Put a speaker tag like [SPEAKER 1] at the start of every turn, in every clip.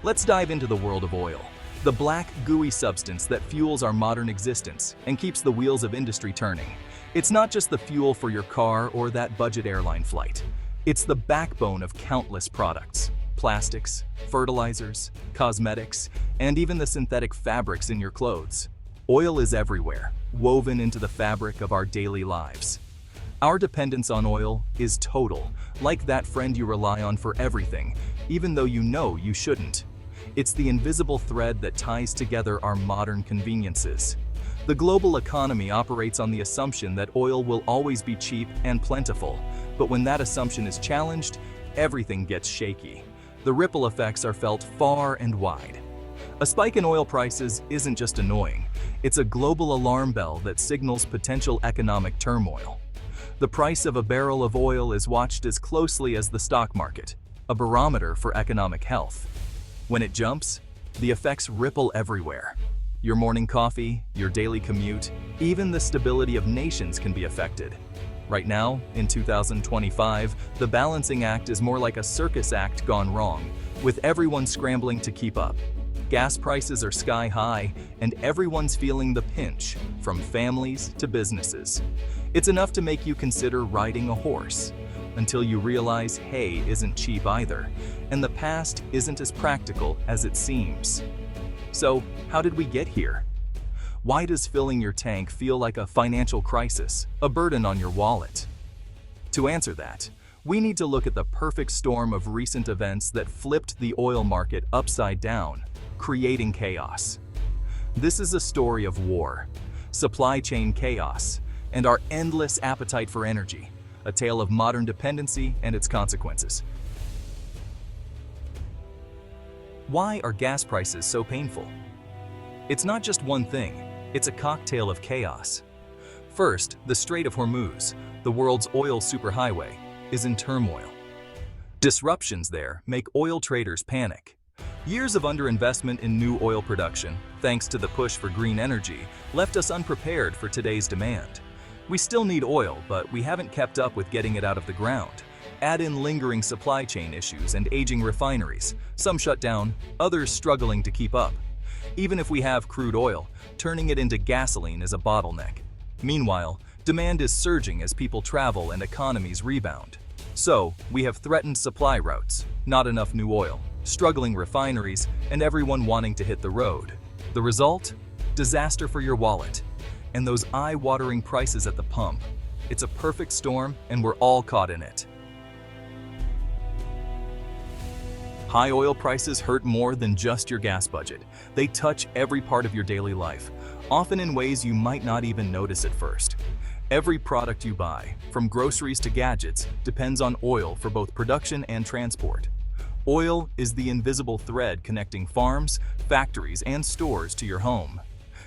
[SPEAKER 1] Let's dive into the world of oil, the black, gooey substance that fuels our modern existence and keeps the wheels of industry turning. It's not just the fuel for your car or that budget airline flight. It's the backbone of countless products: plastics, fertilizers, cosmetics, and even the synthetic fabrics in your clothes. Oil is everywhere, woven into the fabric of our daily lives. Our dependence on oil is total, like that friend you rely on for everything, even though you know you shouldn't. It's the invisible thread that ties together our modern conveniences. The global economy operates on the assumption that oil will always be cheap and plentiful, but when that assumption is challenged, everything gets shaky. The ripple effects are felt far and wide. A spike in oil prices isn't just annoying, it's a global alarm bell that signals potential economic turmoil. The price of a barrel of oil is watched as closely as the stock market, a barometer for economic health. When it jumps, the effects ripple everywhere. Your morning coffee, your daily commute, even the stability of nations can be affected. Right now, in 2025, the balancing act is more like a circus act gone wrong, with everyone scrambling to keep up. Gas prices are sky high, and everyone's feeling the pinch, from families to businesses. It's enough to make you consider riding a horse, until you realize hay isn't cheap either, and the past isn't as practical as it seems. So, how did we get here? Why does filling your tank feel like a financial crisis, a burden on your wallet? To answer that, we need to look at the perfect storm of recent events that flipped the oil market upside down, creating chaos. This is a story of war, supply chain chaos, and our endless appetite for energy, a tale of modern dependency and its consequences. Why are gas prices so painful? It's not just one thing, it's a cocktail of chaos. First, the Strait of Hormuz, the world's oil superhighway, is in turmoil. Disruptions there make oil traders panic. Years of underinvestment in new oil production, thanks to the push for green energy, left us unprepared for today's demand. We still need oil, but we haven't kept up with getting it out of the ground. Add in lingering supply chain issues and aging refineries, some shut down, others struggling to keep up. Even if we have crude oil, turning it into gasoline is a bottleneck. Meanwhile, demand is surging as people travel and economies rebound. So, we have threatened supply routes, not enough new oil, struggling refineries, and everyone wanting to hit the road. The result? Disaster for your wallet. And those eye-watering prices at the pump. It's a perfect storm, and we're all caught in it. High oil prices hurt more than just your gas budget. They touch every part of your daily life, often in ways you might not even notice at first. Every product you buy, from groceries to gadgets, depends on oil for both production and transport. Oil is the invisible thread connecting farms, factories, and stores to your home.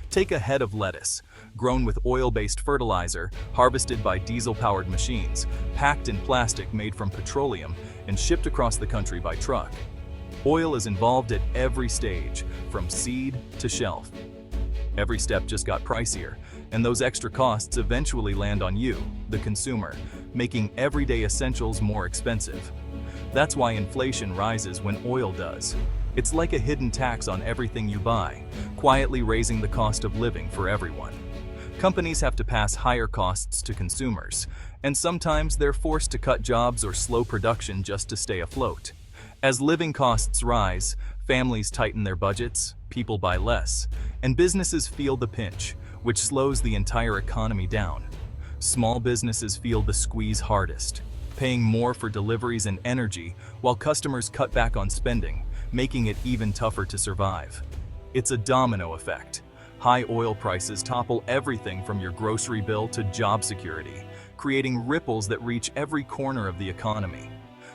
[SPEAKER 1] Take a head of lettuce, grown with oil-based fertilizer, harvested by diesel-powered machines, packed in plastic made from petroleum, and shipped across the country by truck. Oil is involved at every stage, from seed to shelf. Every step just got pricier, and those extra costs eventually land on you, the consumer, making everyday essentials more expensive. That's why inflation rises when oil does. It's like a hidden tax on everything you buy, quietly raising the cost of living for everyone. Companies have to pass higher costs to consumers, and sometimes they're forced to cut jobs or slow production just to stay afloat. As living costs rise, families tighten their budgets, people buy less, and businesses feel the pinch, which slows the entire economy down. Small businesses feel the squeeze hardest, paying more for deliveries and energy while customers cut back on spending, making it even tougher to survive. It's a domino effect. High oil prices topple everything from your grocery bill to job security, creating ripples that reach every corner of the economy.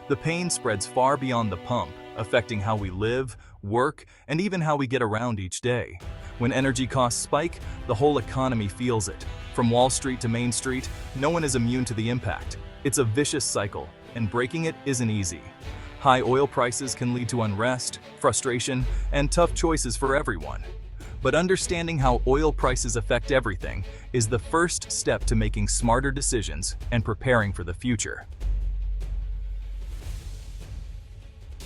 [SPEAKER 1] The pain spreads far beyond the pump, affecting how we live, work, and even how we get around each day. When energy costs spike, the whole economy feels it. From Wall Street to Main Street, no one is immune to the impact. It's a vicious cycle, and breaking it isn't easy. High oil prices can lead to unrest, frustration, and tough choices for everyone. But understanding how oil prices affect everything is the first step to making smarter decisions and preparing for the future.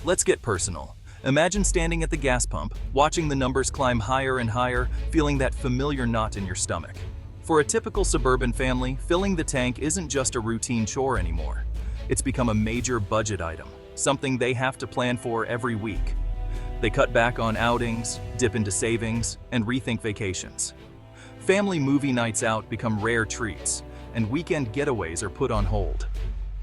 [SPEAKER 1] Let's get personal. Imagine standing at the gas pump, watching the numbers climb higher and higher, feeling that familiar knot in your stomach. For a typical suburban family, filling the tank isn't just a routine chore anymore. It's become a major budget item, something they have to plan for every week. They cut back on outings, dip into savings, and rethink vacations. Family movie nights out become rare treats, and weekend getaways are put on hold.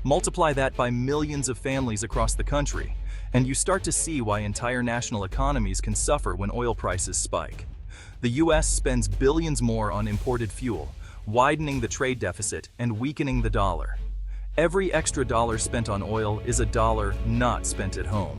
[SPEAKER 1] Multiply that by millions of families across the country, and you start to see why entire national economies can suffer when oil prices spike. The US spends billions more on imported fuel, widening the trade deficit and weakening the dollar. Every extra dollar spent on oil is a dollar not spent at home.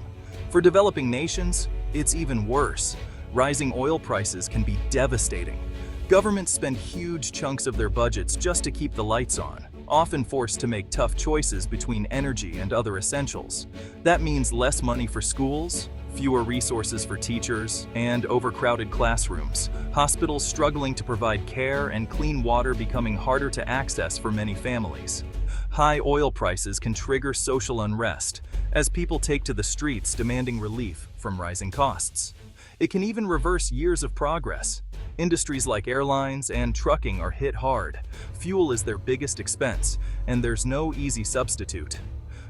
[SPEAKER 1] For developing nations, it's even worse. Rising oil prices can be devastating. Governments spend huge chunks of their budgets just to keep the lights on, often forced to make tough choices between energy and other essentials. That means less money for schools, fewer resources for teachers, and overcrowded classrooms, hospitals struggling to provide care, and clean water becoming harder to access for many families. High oil prices can trigger social unrest, as people take to the streets demanding relief from rising costs. It can even reverse years of progress. Industries like airlines and trucking are hit hard. Fuel is their biggest expense, and there's no easy substitute.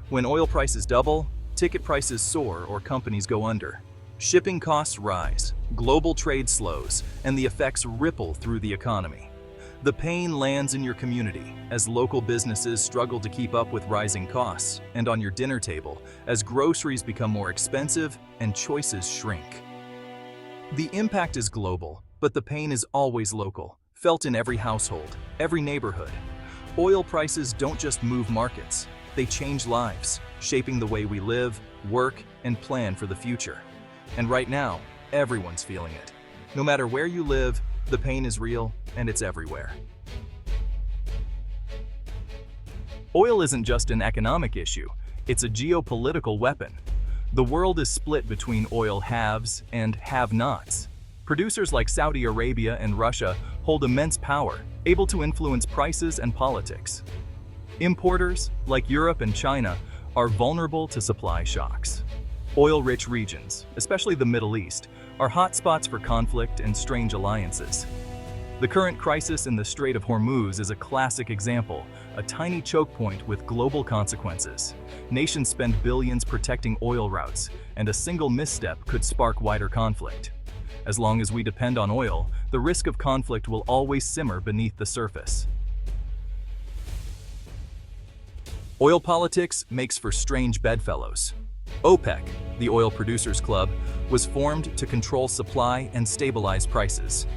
[SPEAKER 1] When oil prices double, ticket prices soar or companies go under. Shipping costs rise, global trade slows, and the effects ripple through the economy. The pain lands in your community as local businesses struggle to keep up with rising costs, and on your dinner table as groceries become more expensive and choices shrink. The impact is global, but the pain is always local, felt in every household, every neighborhood. Oil prices don't just move markets, they change lives, shaping the way we live, work, and plan for the future. And right now, everyone's feeling it. No matter where you live, the pain is real, and it's everywhere. Oil isn't just an economic issue, it's a geopolitical weapon. The world is split between oil haves and have-nots. Producers like Saudi Arabia and Russia hold immense power, able to influence prices and politics. Importers, like Europe and China, are vulnerable to supply shocks. Oil-rich regions, especially the Middle East, are hotspots for conflict and strange alliances. The current crisis in the Strait of Hormuz is a classic example, a tiny choke point with global consequences. Nations spend billions protecting oil routes, and a single misstep could spark wider conflict. As long as we depend on oil, the risk of conflict will always simmer beneath the surface. Oil politics makes for strange bedfellows. OPEC, the oil producers club, was formed to control supply and stabilize prices.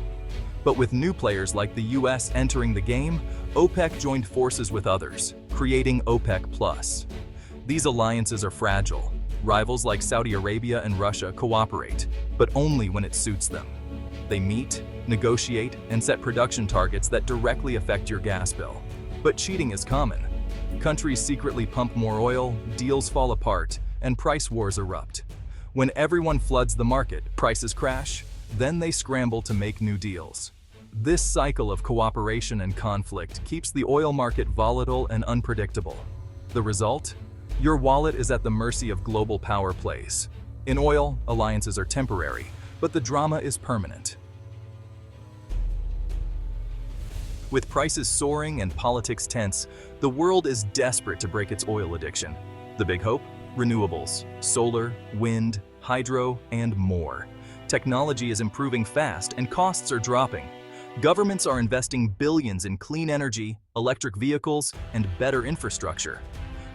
[SPEAKER 1] But with new players like the US entering the game, OPEC joined forces with others, creating OPEC+. These alliances are fragile. Rivals like Saudi Arabia and Russia cooperate, but only when it suits them. They meet, negotiate, and set production targets that directly affect your gas bill. But cheating is common. Countries secretly pump more oil, deals fall apart, and price wars erupt. When everyone floods the market, prices crash, then they scramble to make new deals. This cycle of cooperation and conflict keeps the oil market volatile and unpredictable. The result? Your wallet is at the mercy of global power plays. In oil, alliances are temporary, but the drama is permanent. With prices soaring and politics tense, the world is desperate to break its oil addiction. The big hope? Renewables, solar, wind, hydro, and more. Technology is improving fast and costs are dropping. Governments are investing billions in clean energy, electric vehicles, and better infrastructure.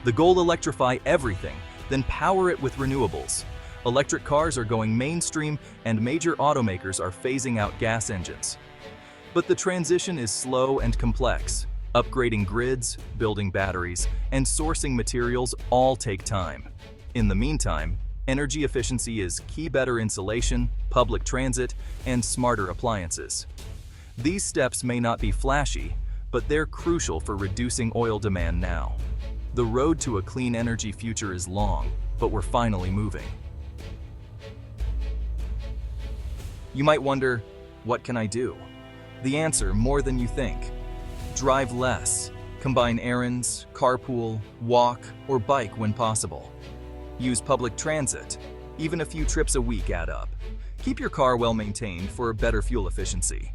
[SPEAKER 1] The goal: electrify everything, then power it with renewables. Electric cars are going mainstream, and major automakers are phasing out gas engines. But the transition is slow and complex. Upgrading grids, building batteries, and sourcing materials all take time. In the meantime, energy efficiency is key: better insulation, public transit, and smarter appliances. These steps may not be flashy, but they're crucial for reducing oil demand now. The road to a clean energy future is long, but we're finally moving. You might wonder, what can I do? The answer: more than you think. Drive less. Combine errands, carpool, walk, or bike when possible. Use public transit. Even a few trips a week add up. Keep your car well maintained for better fuel efficiency.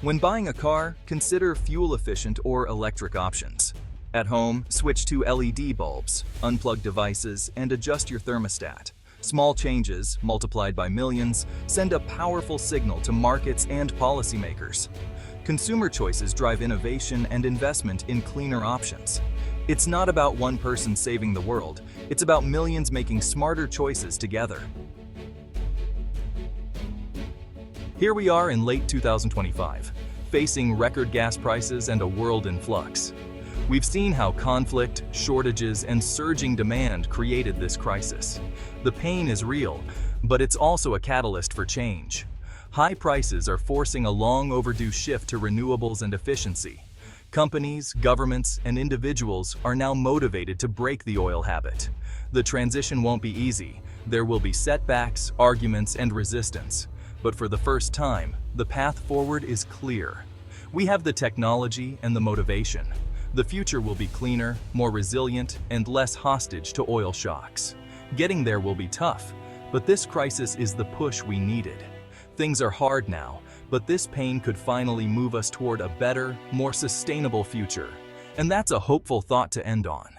[SPEAKER 1] When buying a car, consider fuel-efficient or electric options. At home, switch to LED bulbs, unplug devices, and adjust your thermostat. Small changes, multiplied by millions, send a powerful signal to markets and policymakers. Consumer choices drive innovation and investment in cleaner options. It's not about one person saving the world, it's about millions making smarter choices together. Here we are in late 2025, facing record gas prices and a world in flux. We've seen how conflict, shortages, and surging demand created this crisis. The pain is real, but it's also a catalyst for change. High prices are forcing a long overdue shift to renewables and efficiency. Companies, governments, and individuals are now motivated to break the oil habit. The transition won't be easy. There will be setbacks, arguments, and resistance. But for the first time, the path forward is clear. We have the technology and the motivation. The future will be cleaner, more resilient, and less hostage to oil shocks. Getting there will be tough, but this crisis is the push we needed. Things are hard now, but this pain could finally move us toward a better, more sustainable future. And that's a hopeful thought to end on.